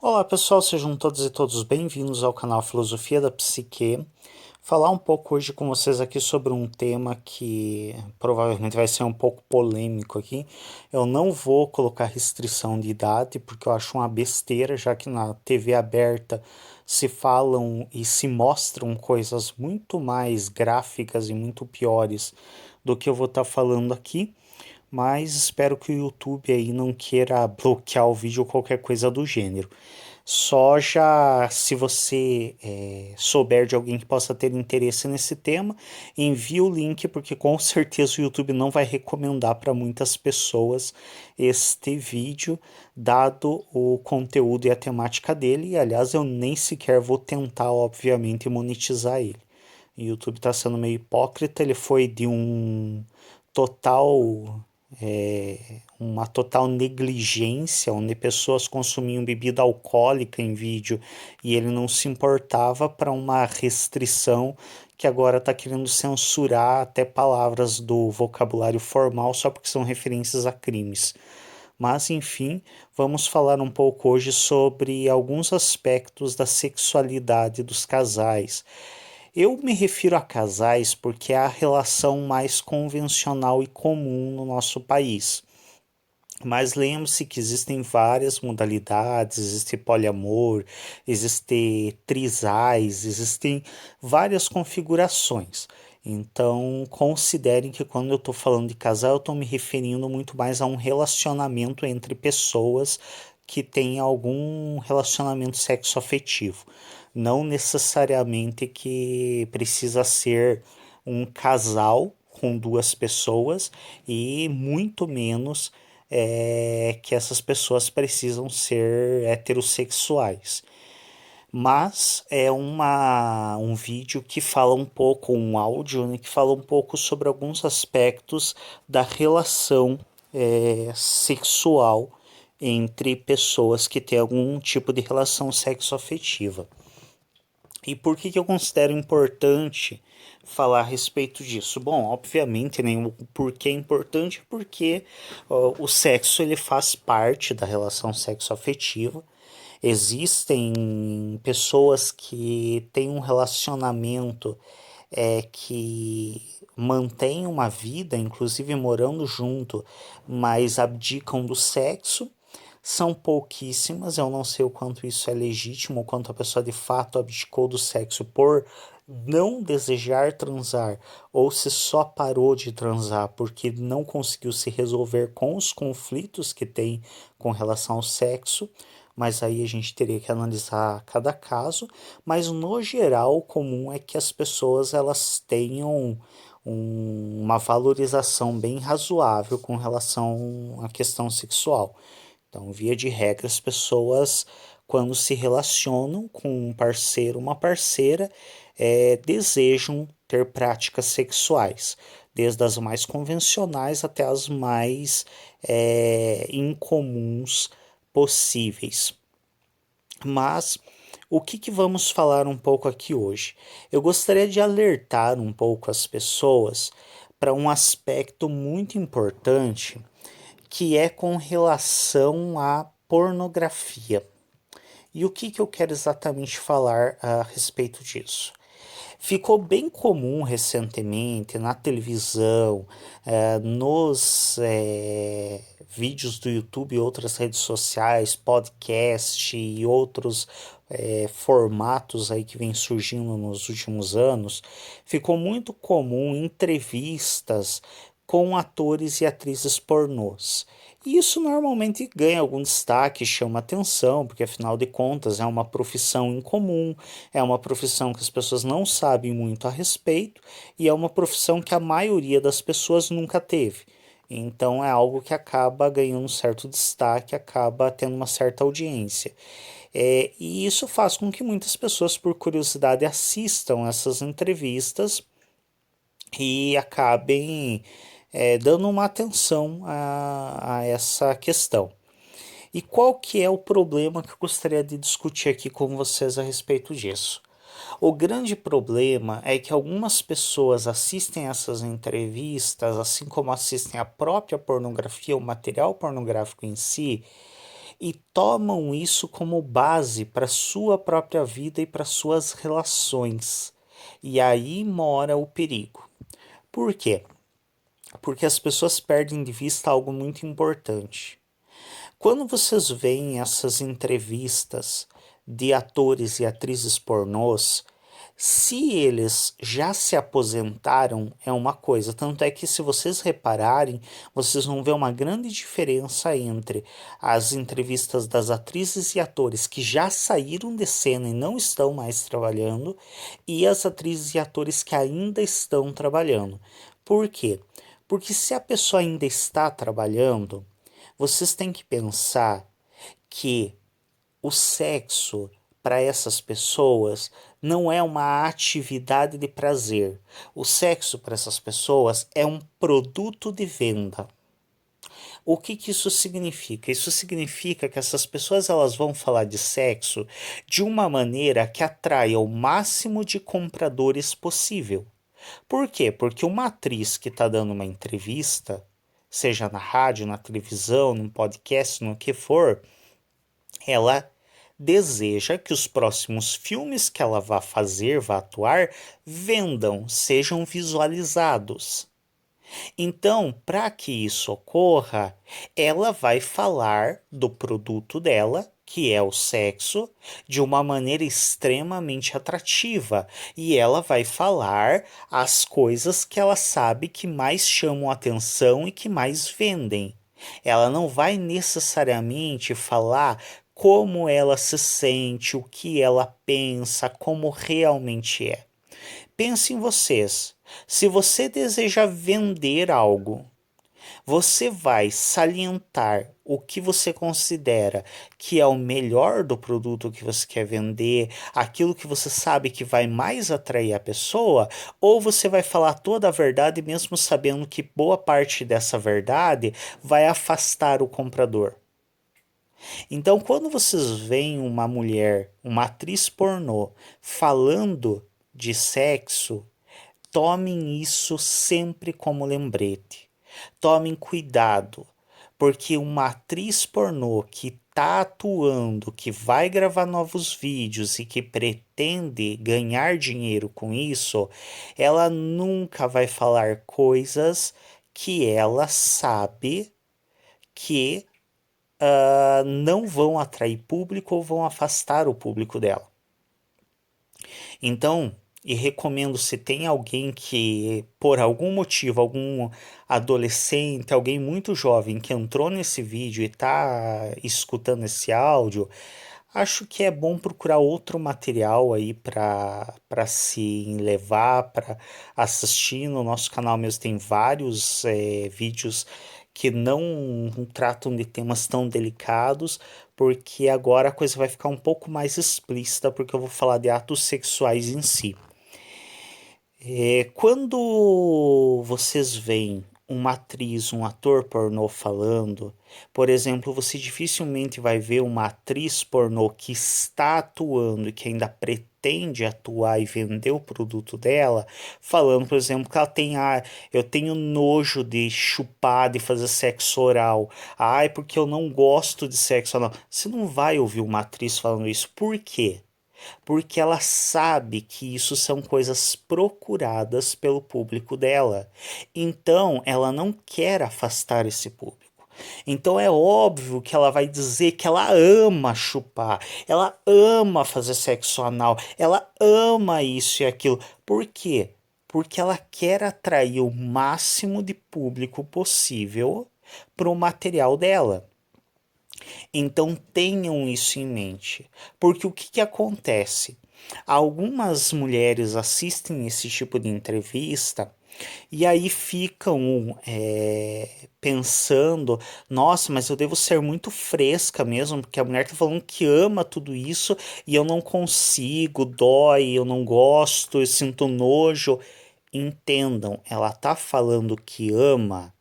Olá pessoal, sejam todos e todos bem-vindos ao canal Filosofia da Psique. Falar um pouco hoje com vocês aqui sobre um tema que provavelmente vai ser um pouco polêmico aqui. Eu não vou colocar restrição de idade porque eu acho uma besteira, já que na TV aberta se falam e se mostram coisas muito mais gráficas e muito piores do que eu vou estar falando aqui, mas espero que o YouTube aí não queira bloquear o vídeo ou qualquer coisa do gênero. Só já se você souber de alguém que possa ter interesse nesse tema, envie o link, porque com certeza o YouTube não vai recomendar para muitas pessoas este vídeo, dado o conteúdo e a temática dele. E aliás, eu nem sequer vou tentar, obviamente, monetizar ele. O YouTube está sendo meio hipócrita, ele foi de total uma total negligência, onde pessoas consumiam bebida alcoólica em vídeo e ele não se importava, para uma restrição que agora está querendo censurar até palavras do vocabulário formal só porque são referências a crimes. Mas enfim, vamos falar um pouco hoje sobre alguns aspectos da sexualidade dos casais. Eu me refiro a casais porque é a relação mais convencional e comum no nosso país. Mas lembre-se que existem várias modalidades, existe poliamor, existe trisais, existem várias configurações. Então, considerem que quando eu estou falando de casal, eu estou me referindo muito mais a um relacionamento entre pessoas que têm algum relacionamento sexoafetivo. Não necessariamente que precisa ser um casal com duas pessoas e muito menos que essas pessoas precisam ser heterossexuais. Mas é um vídeo que fala um pouco, um áudio, né, que fala um pouco sobre alguns aspectos da relação sexual entre pessoas que têm algum tipo de relação sexoafetiva. E por que eu considero importante falar a respeito disso? Bom, obviamente, né, o porquê é importante porque o sexo ele faz parte da relação sexoafetiva. Existem pessoas que têm um relacionamento que mantém uma vida, inclusive morando junto, mas abdicam do sexo. São pouquíssimas, eu não sei o quanto isso é legítimo, o quanto a pessoa de fato abdicou do sexo por não desejar transar, ou se só parou de transar porque não conseguiu se resolver com os conflitos que tem com relação ao sexo, mas aí a gente teria que analisar cada caso, mas no geral o comum é que as pessoas elas tenham uma valorização bem razoável com relação à questão sexual. Então, via de regra, as pessoas, quando se relacionam com um parceiro, uma parceira, desejam ter práticas sexuais, desde as mais convencionais até as mais incomuns possíveis. Mas o que vamos falar um pouco aqui hoje? Eu gostaria de alertar um pouco as pessoas para um aspecto muito importante que é com relação à pornografia. E o que eu quero exatamente falar a respeito disso? Ficou bem comum recentemente na televisão, nos vídeos do YouTube e outras redes sociais, podcast e outros formatos aí que vem surgindo nos últimos anos, ficou muito comum entrevistas com atores e atrizes pornôs. E isso normalmente ganha algum destaque, chama atenção, porque afinal de contas é uma profissão incomum, é uma profissão que as pessoas não sabem muito a respeito e é uma profissão que a maioria das pessoas nunca teve. Então é algo que acaba ganhando um certo destaque, acaba tendo uma certa audiência. E isso faz com que muitas pessoas, por curiosidade, assistam essas entrevistas e acabem dando uma atenção a essa questão. E qual que é o problema que eu gostaria de discutir aqui com vocês a respeito disso? O grande problema é que algumas pessoas assistem essas entrevistas, assim como assistem a própria pornografia, o material pornográfico em si, e tomam isso como base para sua própria vida e para suas relações. E aí mora o perigo. Por quê? Porque as pessoas perdem de vista algo muito importante. Quando vocês veem essas entrevistas de atores e atrizes pornôs, se eles já se aposentaram, é uma coisa. Tanto é que, se vocês repararem, vocês vão ver uma grande diferença entre as entrevistas das atrizes e atores que já saíram de cena e não estão mais trabalhando, e as atrizes e atores que ainda estão trabalhando. Por quê? Porque se a pessoa ainda está trabalhando, vocês têm que pensar que o sexo para essas pessoas não é uma atividade de prazer. O sexo para essas pessoas é um produto de venda. O que que isso significa? Isso significa que essas pessoas elas vão falar de sexo de uma maneira que atraia o máximo de compradores possível. Por quê? Porque uma atriz que está dando uma entrevista, seja na rádio, na televisão, num podcast, no que for, ela deseja que os próximos filmes que ela vá fazer, vá atuar, vendam, sejam visualizados. Então, para que isso ocorra, ela vai falar do produto dela, que é o sexo, de uma maneira extremamente atrativa. E ela vai falar as coisas que ela sabe que mais chamam atenção e que mais vendem. Ela não vai necessariamente falar como ela se sente, o que ela pensa, como realmente é. Pense em vocês. Se você deseja vender algo, você vai salientar o que você considera que é o melhor do produto que você quer vender, aquilo que você sabe que vai mais atrair a pessoa, ou você vai falar toda a verdade mesmo sabendo que boa parte dessa verdade vai afastar o comprador. Então, quando vocês veem uma mulher, uma atriz pornô, falando de sexo, tomem isso sempre como lembrete. Tomem cuidado, porque uma atriz pornô que está atuando, que vai gravar novos vídeos e que pretende ganhar dinheiro com isso, ela nunca vai falar coisas que ela sabe que não vão atrair público ou vão afastar o público dela. Então, e recomendo, se tem alguém que, por algum motivo, algum adolescente, alguém muito jovem que entrou nesse vídeo e está escutando esse áudio, acho que é bom procurar outro material aí para se levar, para assistir. No nosso canal mesmo tem vários vídeos que não tratam de temas tão delicados, porque agora a coisa vai ficar um pouco mais explícita, porque eu vou falar de atos sexuais em si. Quando vocês veem uma atriz, um ator pornô falando, por exemplo, você dificilmente vai ver uma atriz pornô que está atuando e que ainda pretende atuar e vender o produto dela, falando, por exemplo, que ela tem, eu tenho nojo de chupar, de fazer sexo oral. Ai, porque eu não gosto de sexo oral. Você não vai ouvir uma atriz falando isso. Por quê? Porque ela sabe que isso são coisas procuradas pelo público dela. Então, ela não quer afastar esse público. Então é óbvio que ela vai dizer que ela ama chupar, ela ama fazer sexo anal, ela ama isso e aquilo. Por quê? Porque ela quer atrair o máximo de público possível para o material dela. Então tenham isso em mente, porque o que, que acontece? Algumas mulheres assistem esse tipo de entrevista e aí ficam pensando, nossa, mas eu devo ser muito fresca mesmo, porque a mulher tá falando que ama tudo isso e eu não consigo, dói, eu não gosto, eu sinto nojo. Entendam, ela tá falando que ama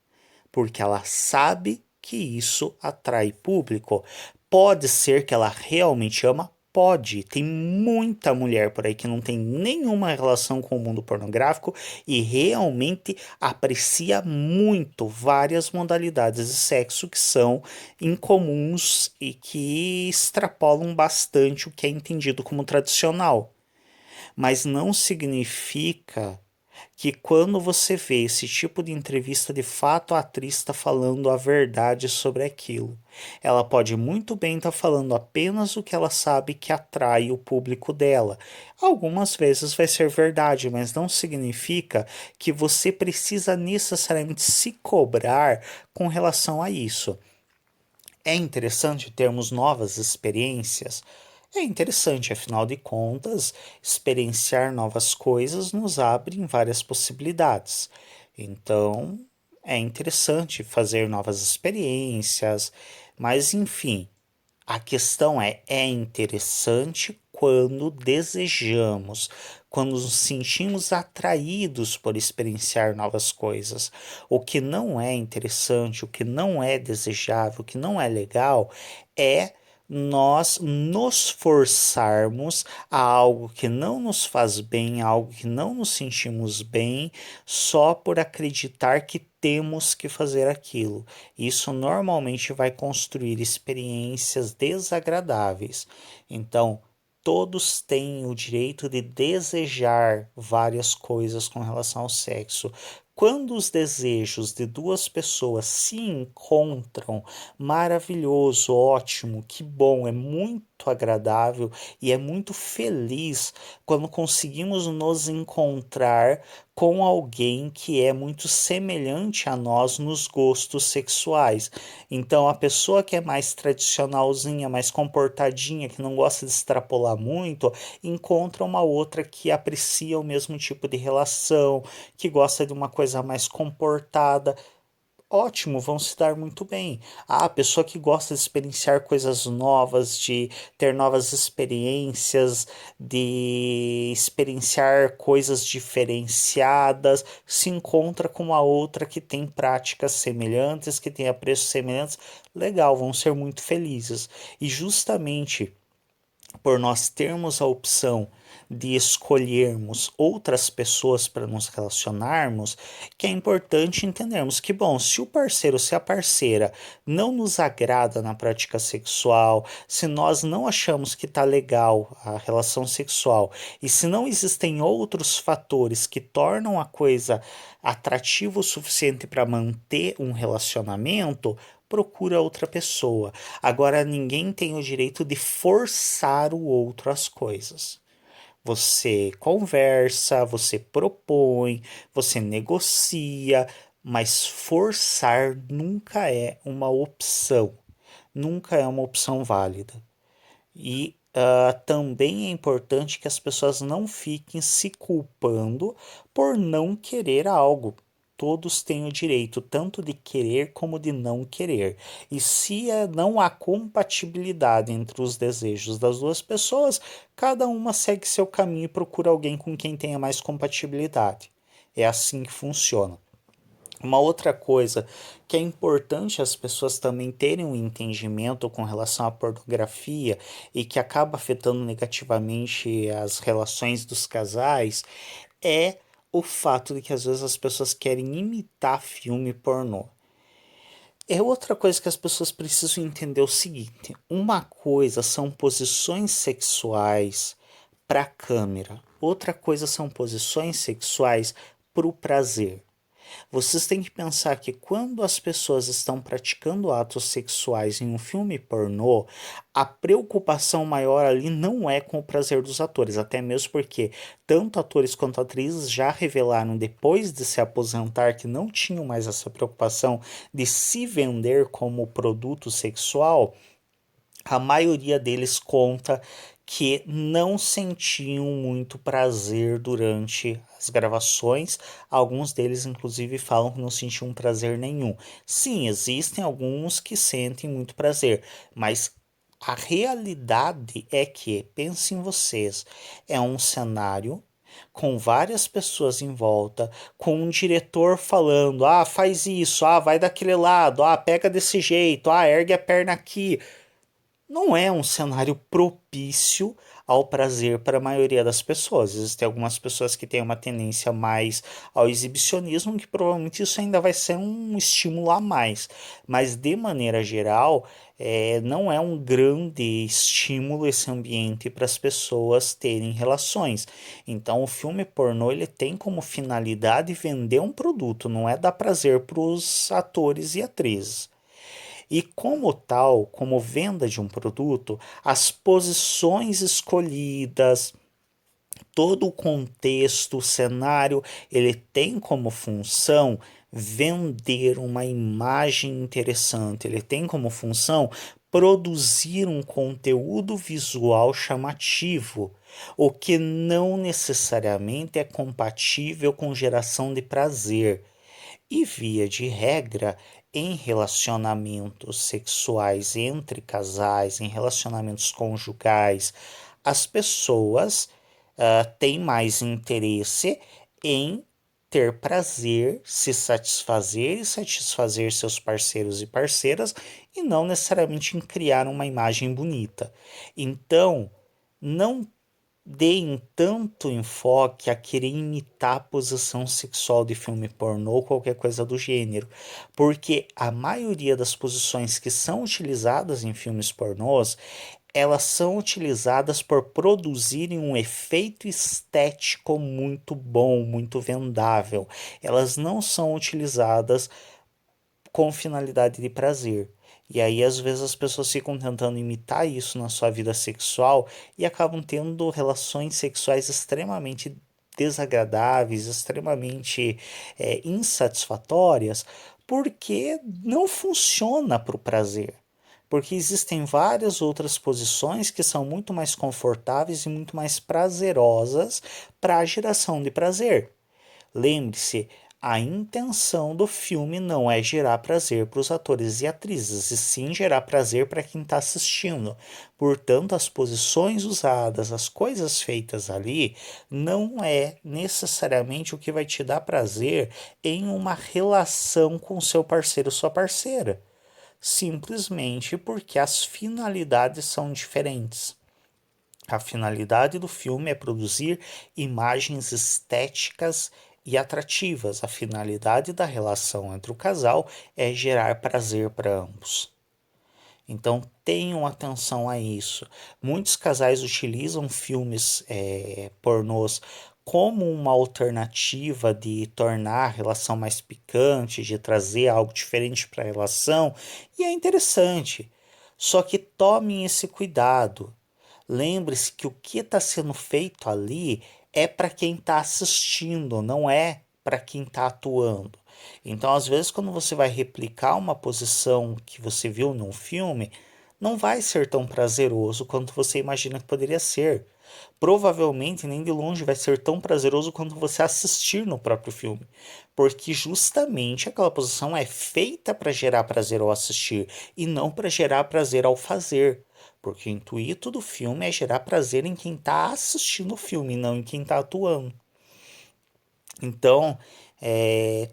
porque ela sabe que isso atrai público. Pode ser que ela realmente ama? pode. Tem muita mulher por aí que não tem nenhuma relação com o mundo pornográfico e realmente aprecia muito várias modalidades de sexo que são incomuns e que extrapolam bastante o que é entendido como tradicional. Mas não significa que quando você vê esse tipo de entrevista, de fato a atriz está falando a verdade sobre aquilo. Ela pode muito bem estar falando apenas o que ela sabe que atrai o público dela. Algumas vezes vai ser verdade, mas não significa que você precisa necessariamente se cobrar com relação a isso. É interessante termos novas experiências. É interessante, afinal de contas, experienciar novas coisas nos abre em várias possibilidades. Então, é interessante fazer novas experiências, mas enfim, a questão é interessante quando desejamos, quando nos sentimos atraídos por experienciar novas coisas. O que não é interessante, o que não é desejável, o que não é legal é nós nos forçarmos a algo que não nos faz bem, a algo que não nos sentimos bem, só por acreditar que temos que fazer aquilo. Isso normalmente vai construir experiências desagradáveis. Então, todos têm o direito de desejar várias coisas com relação ao sexo. Quando os desejos de duas pessoas se encontram, maravilhoso, ótimo, que bom, é muito agradável e é muito feliz quando conseguimos nos encontrar com alguém que é muito semelhante a nós nos gostos sexuais. Então, a pessoa que é mais tradicionalzinha, mais comportadinha, que não gosta de extrapolar muito, encontra uma outra que aprecia o mesmo tipo de relação, que gosta de uma coisa mais comportada. Ótimo, vão se dar muito bem. Ah, a pessoa que gosta de experienciar coisas novas, de ter novas experiências, de experienciar coisas diferenciadas, se encontra com a outra que tem práticas semelhantes, que tem apreços semelhantes. Legal, vão ser muito felizes. E justamente por nós termos a opção de escolhermos outras pessoas para nos relacionarmos, que é importante entendermos que, bom, se o parceiro, se a parceira não nos agrada na prática sexual, se nós não achamos que está legal a relação sexual e se não existem outros fatores que tornam a coisa atrativa o suficiente para manter um relacionamento, procura outra pessoa. Agora, ninguém tem o direito de forçar o outro às coisas. Você conversa, você propõe, você negocia, mas forçar nunca é uma opção. Nunca é uma opção válida. E também é importante que as pessoas não fiquem se culpando por não querer algo. Todos têm o direito tanto de querer como de não querer. E se não há compatibilidade entre os desejos das duas pessoas, cada uma segue seu caminho e procura alguém com quem tenha mais compatibilidade. É assim que funciona. Uma outra coisa que é importante as pessoas também terem um entendimento com relação à pornografia e que acaba afetando negativamente as relações dos casais é o fato de que às vezes as pessoas querem imitar filme pornô. É outra coisa que as pessoas precisam entender o seguinte: uma coisa são posições sexuais para a câmera, outra coisa são posições sexuais para o prazer. Vocês têm que pensar que quando as pessoas estão praticando atos sexuais em um filme pornô, a preocupação maior ali não é com o prazer dos atores, até mesmo porque tanto atores quanto atrizes já revelaram depois de se aposentar que não tinham mais essa preocupação de se vender como produto sexual. A maioria deles conta que não sentiam muito prazer durante as gravações. Alguns deles, inclusive, falam que não sentiam prazer nenhum. Sim, existem alguns que sentem muito prazer, mas a realidade é que, pensem vocês, é um cenário com várias pessoas em volta, com um diretor falando: ah, faz isso, ah, vai daquele lado, ah, pega desse jeito, ah, ergue a perna aqui. não é um cenário propício ao prazer para a maioria das pessoas. Existem algumas pessoas que têm uma tendência mais ao exibicionismo, que provavelmente isso ainda vai ser um estímulo a mais. Mas, de maneira geral, não é um grande estímulo esse ambiente para as pessoas terem relações. Então, o filme pornô ele tem como finalidade vender um produto, não é dar prazer para os atores e atrizes. E como tal, como venda de um produto, as posições escolhidas, todo o contexto, o cenário, ele tem como função vender uma imagem interessante, ele tem como função produzir um conteúdo visual chamativo, o que não necessariamente é compatível com geração de prazer. E via de regra, em relacionamentos sexuais entre casais, em relacionamentos conjugais, as pessoas têm mais interesse em ter prazer, se satisfazer e satisfazer seus parceiros e parceiras, e não necessariamente em criar uma imagem bonita. Então, não deem tanto enfoque a querer imitar a posição sexual de filme pornô ou qualquer coisa do gênero, porque a maioria das posições que são utilizadas em filmes pornôs, elas são utilizadas por produzirem um efeito estético muito bom, muito vendável. Elas não são utilizadas com finalidade de prazer. E aí, às vezes, as pessoas ficam tentando imitar isso na sua vida sexual e acabam tendo relações sexuais extremamente desagradáveis, extremamente insatisfatórias, porque não funciona para o prazer. Porque existem várias outras posições que são muito mais confortáveis e muito mais prazerosas para a geração de prazer. Lembre-se, a intenção do filme não é gerar prazer para os atores e atrizes, e sim gerar prazer para quem está assistindo. Portanto, as posições usadas, as coisas feitas ali, não é necessariamente o que vai te dar prazer em uma relação com seu parceiro ou sua parceira. Simplesmente porque as finalidades são diferentes. A finalidade do filme é produzir imagens estéticas e atrativas. A finalidade da relação entre o casal é gerar prazer para ambos. Então tenham atenção a isso. Muitos casais utilizam filmes pornôs como uma alternativa de tornar a relação mais picante, de trazer algo diferente para a relação, e é interessante. Só que tomem esse cuidado. Lembre-se que o que está sendo feito ali é para quem está assistindo, não é para quem está atuando. Então, às vezes, quando você vai replicar uma posição que você viu num filme, não vai ser tão prazeroso quanto você imagina que poderia ser. Provavelmente nem de longe vai ser tão prazeroso quanto você assistir no próprio filme, porque justamente aquela posição é feita para gerar prazer ao assistir e não para gerar prazer ao fazer. Porque o intuito do filme é gerar prazer em quem está assistindo o filme, não em quem está atuando. Então,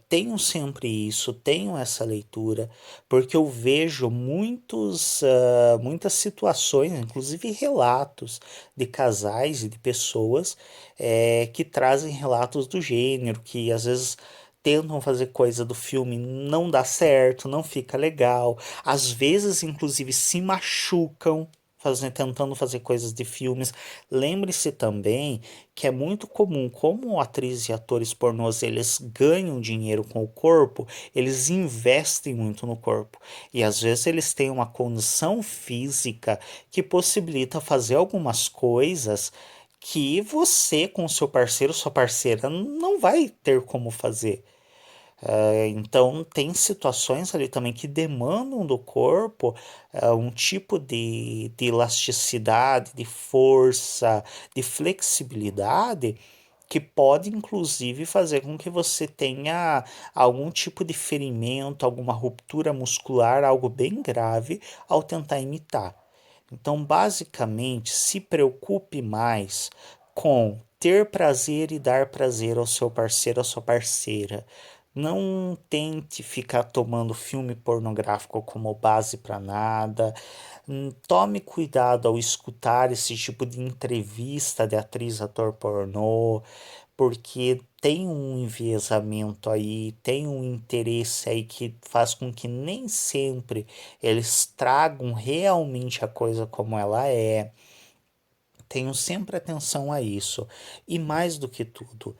tenham sempre isso, tenham essa leitura, porque eu vejo muitas situações, inclusive relatos de casais e de pessoas que trazem relatos do gênero, que às vezes tentam fazer coisa do filme, não dá certo, não fica legal, às vezes, inclusive, se machucam. Tentando fazer coisas de filmes. Lembre-se também que é muito comum, como atrizes e atores pornôs eles ganham dinheiro com o corpo, eles investem muito no corpo. E às vezes eles têm uma condição física que possibilita fazer algumas coisas que você com seu parceiro, sua parceira, não vai ter como fazer. Então, tem situações ali também que demandam do corpo um tipo de elasticidade, de força, de flexibilidade, que pode inclusive fazer com que você tenha algum tipo de ferimento, alguma ruptura muscular, algo bem grave ao tentar imitar. Então, basicamente, se preocupe mais com ter prazer e dar prazer ao seu parceiro, à sua parceira, Não tente ficar tomando filme pornográfico como base para nada. Tome cuidado ao escutar esse tipo de entrevista de atriz, ator pornô, porque tem um enviesamento aí, tem um interesse aí que faz com que nem sempre eles tragam realmente a coisa como ela é. Tenham sempre atenção a isso. E mais do que tudo,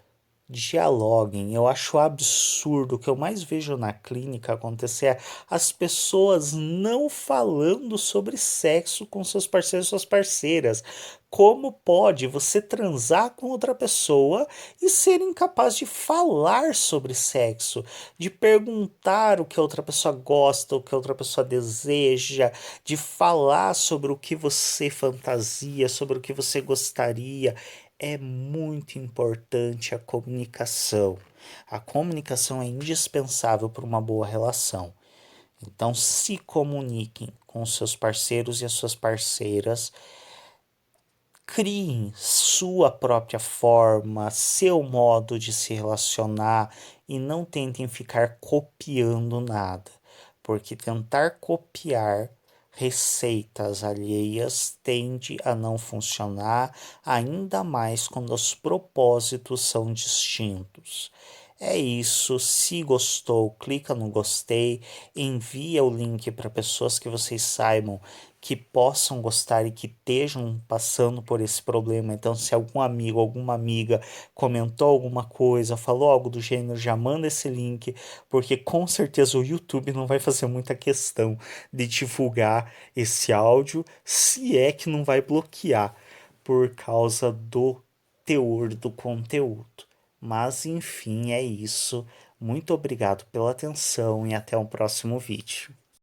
dialoguem. Eu acho absurdo. O que eu mais vejo na clínica acontecer é as pessoas não falando sobre sexo com seus parceiros e suas parceiras. Como pode você transar com outra pessoa e ser incapaz de falar sobre sexo, de perguntar o que a outra pessoa gosta, o que a outra pessoa deseja, de falar sobre o que você fantasia, sobre o que você gostaria? É muito importante a comunicação. A comunicação é indispensável para uma boa relação. Então, se comuniquem com os seus parceiros e as suas parceiras. Criem sua própria forma, seu modo de se relacionar e não tentem ficar copiando nada, porque tentar copiar receitas alheias tende a não funcionar, ainda mais quando os propósitos são distintos. É isso, se gostou, clica no gostei, envia o link para pessoas que vocês saibam que possam gostar e que estejam passando por esse problema. Então, se algum amigo, alguma amiga comentou alguma coisa, falou algo do gênero, já manda esse link, porque com certeza o YouTube não vai fazer muita questão de divulgar esse áudio, se é que não vai bloquear por causa do teor do conteúdo. Mas enfim, é isso. Muito obrigado pela atenção e até o próximo vídeo.